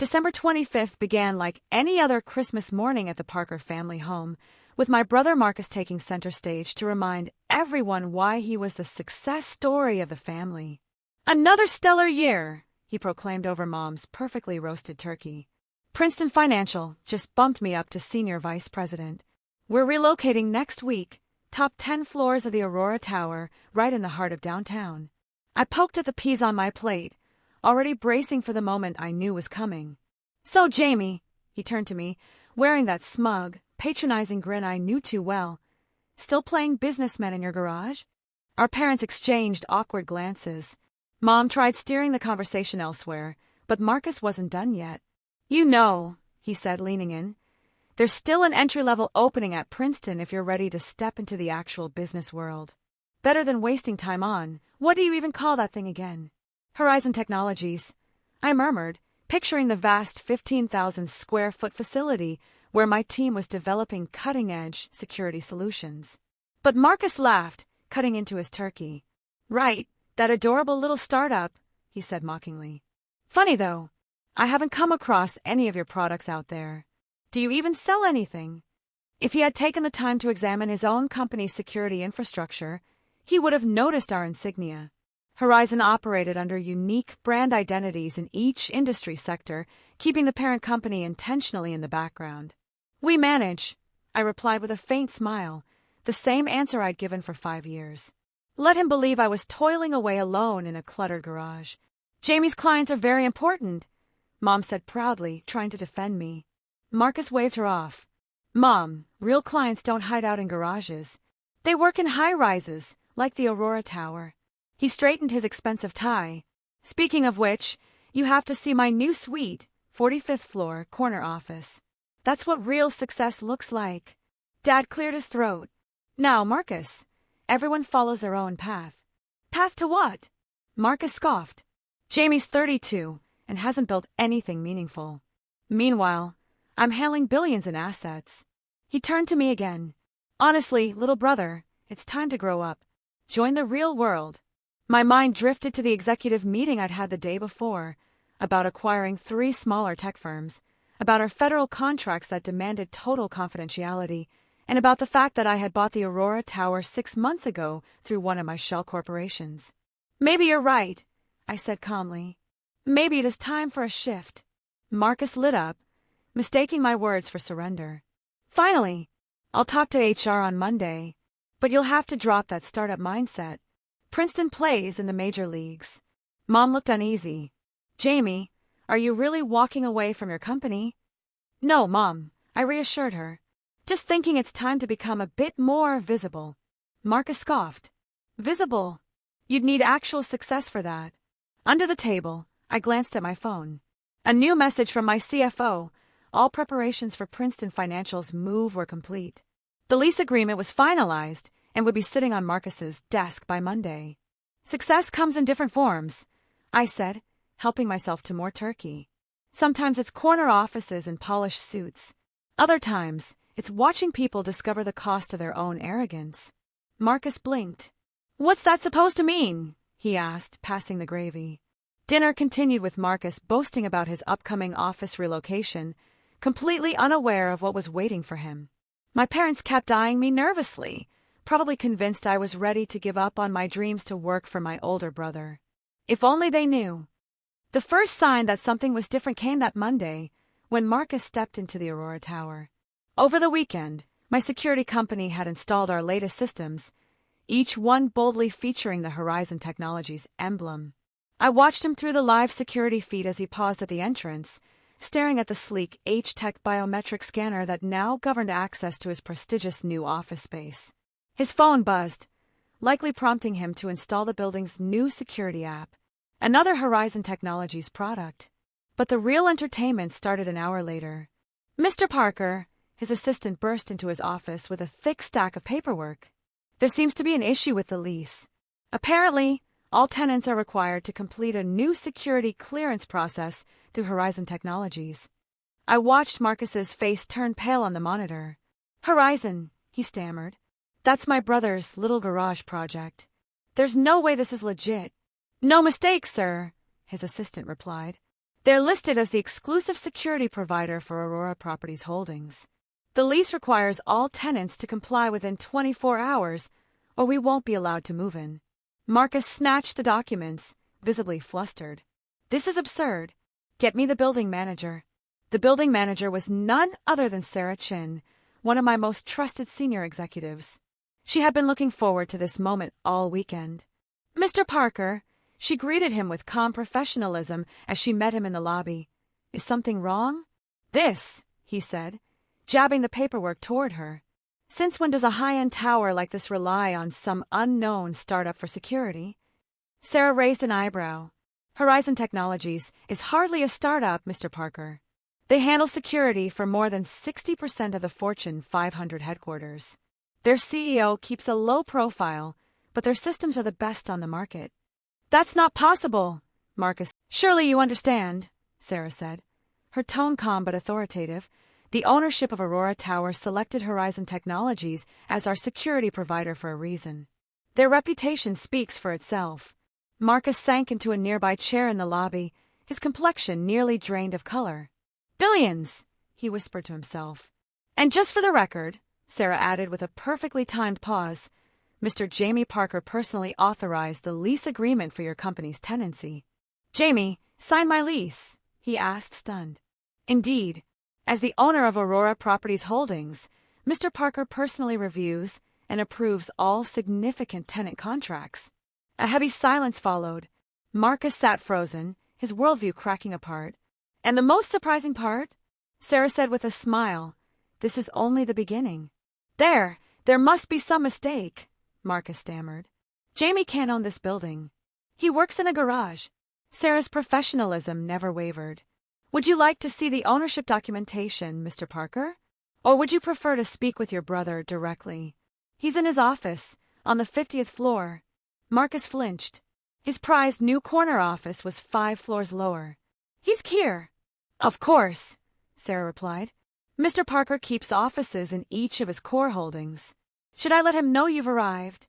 December 25th began like any other Christmas morning at the Parker family home, with my brother Marcus taking center stage to remind everyone why he was the success story of the family. "Another stellar year," he proclaimed over Mom's perfectly roasted turkey. "Princeton Financial just bumped me up to senior vice president. We're relocating next week, top 10 floors of the Aurora Tower, right in the heart of downtown." I poked at the peas on my plate, already bracing for the moment I knew was coming. "So, Jamie," he turned to me, wearing that smug, patronizing grin I knew too well, "still playing businessman in your garage?" Our parents exchanged awkward glances. Mom tried steering the conversation elsewhere, but Marcus wasn't done yet. "You know," he said, leaning in, "there's still an entry-level opening at Princeton if you're ready to step into the actual business world. Better than wasting time on, what do you even call that thing again?" "Horizon Technologies," I murmured, picturing the vast 15,000-square-foot facility where my team was developing cutting-edge security solutions. But Marcus laughed, cutting into his turkey. "Right, that adorable little startup," he said mockingly. "Funny though, I haven't come across any of your products out there. Do you even sell anything?" If he had taken the time to examine his own company's security infrastructure, he would have noticed our insignia. Horizon operated under unique brand identities in each industry sector, keeping the parent company intentionally in the background. "We manage," I replied with a faint smile, the same answer I'd given for 5 years. Let him believe I was toiling away alone in a cluttered garage. "Jamie's clients are very important," Mom said proudly, trying to defend me. Marcus waved her off. "Mom, real clients don't hide out in garages. They work in high-rises, like the Aurora Tower." He straightened his expensive tie. "Speaking of which, you have to see my new suite, 45th floor, corner office. That's what real success looks like." Dad cleared his throat. "Now, Marcus, everyone follows their own path." "Path to what?" Marcus scoffed. "Jamie's 32 and hasn't built anything meaningful. Meanwhile, I'm handling billions in assets." He turned to me again. "Honestly, little brother, it's time to grow up. Join the real world." My mind drifted to the executive meeting I'd had the day before, about acquiring 3 smaller tech firms, about our federal contracts that demanded total confidentiality, and about the fact that I had bought the Aurora Tower 6 months ago through one of my shell corporations. "Maybe you're right," I said calmly. "Maybe it is time for a shift." Marcus lit up, mistaking my words for surrender. "Finally, I'll talk to HR on Monday, but you'll have to drop that startup mindset. Princeton plays in the major leagues." Mom looked uneasy. "Jamie, are you really walking away from your company?" "No, Mom," I reassured her. "Just thinking it's time to become a bit more visible." Marcus scoffed. "Visible? You'd need actual success for that." Under the table, I glanced at my phone. A new message from my CFO. All preparations for Princeton Financial's move were complete. The lease agreement was finalized and would be sitting on Marcus's desk by Monday. "Success comes in different forms," I said, helping myself to more turkey. "Sometimes it's corner offices and polished suits. Other times, it's watching people discover the cost of their own arrogance." Marcus blinked. "What's that supposed to mean?" he asked, passing the gravy. Dinner continued with Marcus boasting about his upcoming office relocation, completely unaware of what was waiting for him. My parents kept eyeing me nervously, probably convinced I was ready to give up on my dreams to work for my older brother. If only they knew. The first sign that something was different came that Monday, when Marcus stepped into the Aurora Tower. Over the weekend, my security company had installed our latest systems, each one boldly featuring the Horizon Technologies emblem. I watched him through the live security feed as he paused at the entrance, staring at the sleek H-Tech biometric scanner that now governed access to his prestigious new office space. His phone buzzed, likely prompting him to install the building's new security app, another Horizon Technologies product. But the real entertainment started an hour later. "Mr. Parker," his assistant burst into his office with a thick stack of paperwork. "There seems to be an issue with the lease. Apparently, all tenants are required to complete a new security clearance process through Horizon Technologies." I watched Marcus's face turn pale on the monitor. "Horizon," he stammered. "That's my brother's little garage project. There's no way this is legit." "No mistake, sir," his assistant replied. They're listed as the exclusive security provider for Aurora Properties Holdings. The lease requires all tenants to comply within 24 hours, or we won't be allowed to move in. Marcus snatched the documents, visibly flustered. This is absurd. Get me the building manager. The building manager was none other than Sarah Chin, one of my most trusted senior executives. She had been looking forward to this moment all weekend. Mr. Parker, she greeted him with calm professionalism as she met him in the lobby. Is something wrong? This, he said, jabbing the paperwork toward her. Since when does a high-end tower like this rely on some unknown startup for security? Sarah raised an eyebrow. Horizon Technologies is hardly a startup, Mr. Parker. They handle security for more than 60% of the Fortune 500 headquarters. Their CEO keeps a low profile, but their systems are the best on the market. That's not possible, Marcus. Surely you understand, Sarah said. Her tone calm but authoritative. The ownership of Aurora Tower selected Horizon Technologies as our security provider for a reason. Their reputation speaks for itself. Marcus sank into a nearby chair in the lobby, his complexion nearly drained of color. Billions, he whispered to himself. And just for the record, Sarah added with a perfectly timed pause, Mr. Jamie Parker personally authorized the lease agreement for your company's tenancy. Jamie, sign my lease, he asked, stunned. Indeed, as the owner of Aurora Properties Holdings, Mr. Parker personally reviews and approves all significant tenant contracts. A heavy silence followed. Marcus sat frozen, his worldview cracking apart. And the most surprising part? Sarah said with a smile, this is only the beginning. There must be some mistake, Marcus stammered. Jamie can't own this building. He works in a garage. Sarah's professionalism never wavered. Would you like to see the ownership documentation, Mr. Parker? Or would you prefer to speak with your brother directly? He's in his office, on the 50th floor. Marcus flinched. His prized new corner office was 5 floors lower. He's here. Of course, Sarah replied. Mr. Parker keeps offices in each of his core holdings. Should I let him know you've arrived?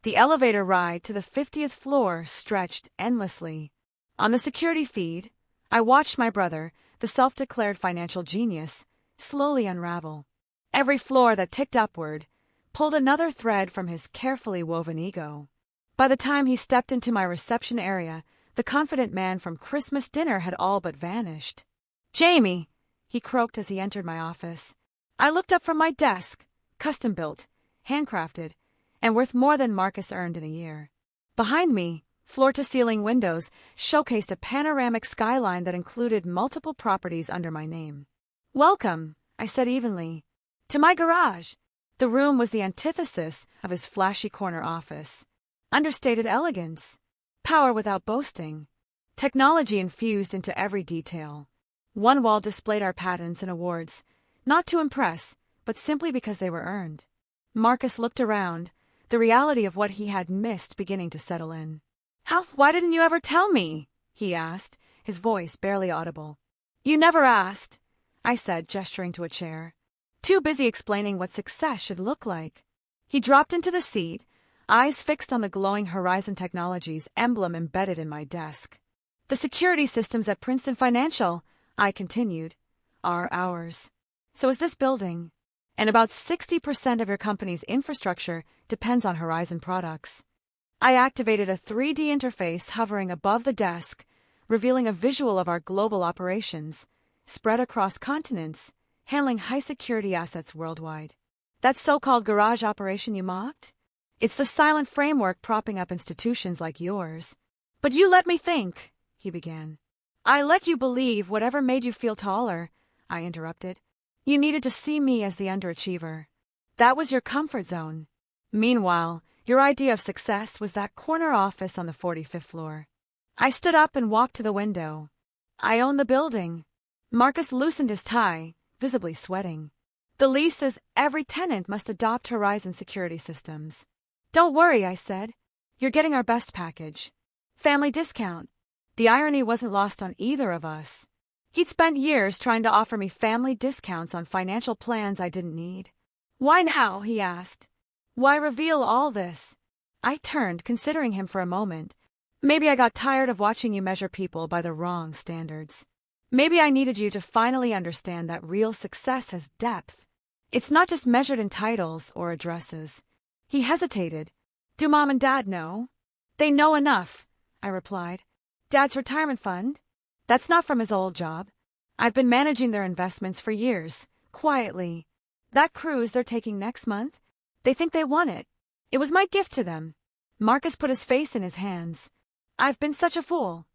The elevator ride to the 50th floor stretched endlessly. On the security feed, I watched my brother, the self-declared financial genius, slowly unravel. Every floor that ticked upward pulled another thread from his carefully woven ego. By the time he stepped into my reception area, the confident man from Christmas dinner had all but vanished. Jamie, he croaked as he entered my office. I looked up from my desk, custom-built, handcrafted, and worth more than Marcus earned in a year. Behind me, floor-to-ceiling windows showcased a panoramic skyline that included multiple properties under my name. Welcome, I said evenly, to my garage. The room was the antithesis of his flashy corner office. Understated elegance, power without boasting, technology infused into every detail. One wall displayed our patents and awards, not to impress, but simply because they were earned. Marcus looked around, the reality of what he had missed beginning to settle in. Why didn't you ever tell me? He asked, his voice barely audible. You never asked, I said, gesturing to a chair. Too busy explaining what success should look like. He dropped into the seat, eyes fixed on the glowing Horizon Technologies emblem embedded in my desk. The security systems at Princeton Financial, I continued, are ours. So is this building. And about 60% of your company's infrastructure depends on Horizon products. I activated a 3D interface hovering above the desk, revealing a visual of our global operations, spread across continents, handling high-security assets worldwide. That so-called garage operation you mocked? It's the silent framework propping up institutions like yours. But you let me think, he began. I let you believe whatever made you feel taller, I interrupted. You needed to see me as the underachiever. That was your comfort zone. Meanwhile, your idea of success was that corner office on the 45th floor. I stood up and walked to the window. I own the building. Marcus loosened his tie, visibly sweating. The lease says every tenant must adopt Horizon security systems. Don't worry, I said. You're getting our best package. Family discount. The irony wasn't lost on either of us. He'd spent years trying to offer me family discounts on financial plans I didn't need. Why now? He asked. Why reveal all this? I turned, considering him for a moment. Maybe I got tired of watching you measure people by the wrong standards. Maybe I needed you to finally understand that real success has depth. It's not just measured in titles or addresses. He hesitated. Do Mom and Dad know? They know enough, I replied. Dad's retirement fund? That's not from his old job. I've been managing their investments for years, quietly. That cruise they're taking next month? They think they won it. It was my gift to them. Marcus put his face in his hands. I've been such a fool.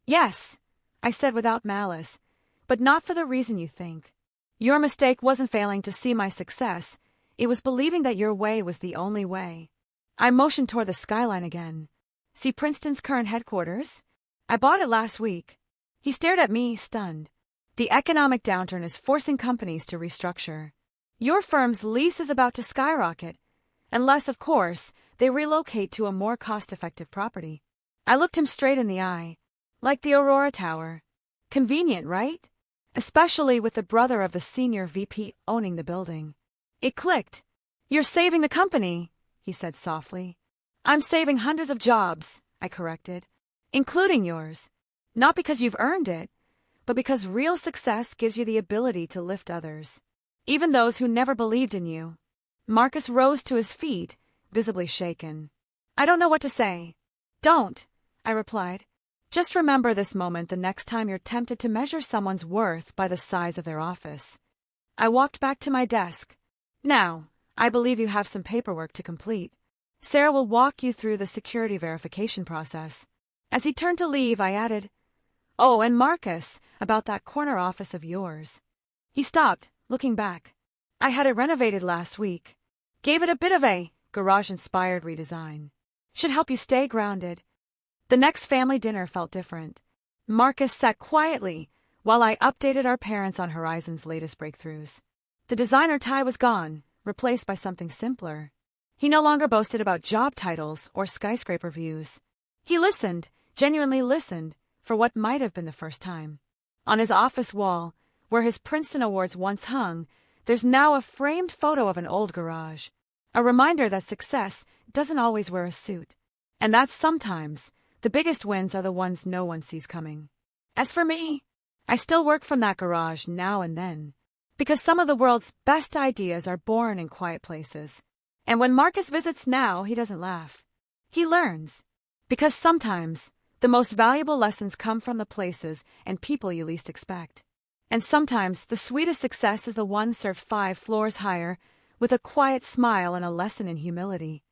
Yes, I said without malice, but not for the reason you think. Your mistake wasn't failing to see my success. It was believing that your way was the only way. I motioned toward the skyline again. See Princeton's current headquarters? I bought it last week. He stared at me, stunned. The economic downturn is forcing companies to restructure. Your firm's lease is about to skyrocket, unless, of course, they relocate to a more cost-effective property. I looked him straight in the eye. Like the Aurora Tower. Convenient, right? Especially with the brother of the senior VP owning the building. It clicked. You're saving the company, he said softly. I'm saving hundreds of jobs, I corrected, including yours. Not because you've earned it, but because real success gives you the ability to lift others, even those who never believed in you. Marcus rose to his feet, visibly shaken. I don't know what to say. Don't, I replied. Just remember this moment the next time you're tempted to measure someone's worth by the size of their office. I walked back to my desk. Now, I believe you have some paperwork to complete. Sarah will walk you through the security verification process. As he turned to leave, I added, Oh, and Marcus, about that corner office of yours. He stopped, looking back. I had it renovated last week. Gave it a bit of a garage-inspired redesign. Should help you stay grounded. The next family dinner felt different. Marcus sat quietly while I updated our parents on Horizon's latest breakthroughs. The designer tie was gone, replaced by something simpler. He no longer boasted about job titles or skyscraper views. He listened, genuinely listened, for what might have been the first time. On his office wall, where his Princeton awards once hung, there's now a framed photo of an old garage. A reminder that success doesn't always wear a suit. And that sometimes the biggest wins are the ones no one sees coming. As for me, I still work from that garage now and then, because some of the world's best ideas are born in quiet places. And when Marcus visits now, he doesn't laugh. He learns. Because sometimes the most valuable lessons come from the places and people you least expect. And sometimes the sweetest success is the one served 5 floors higher, with a quiet smile and a lesson in humility.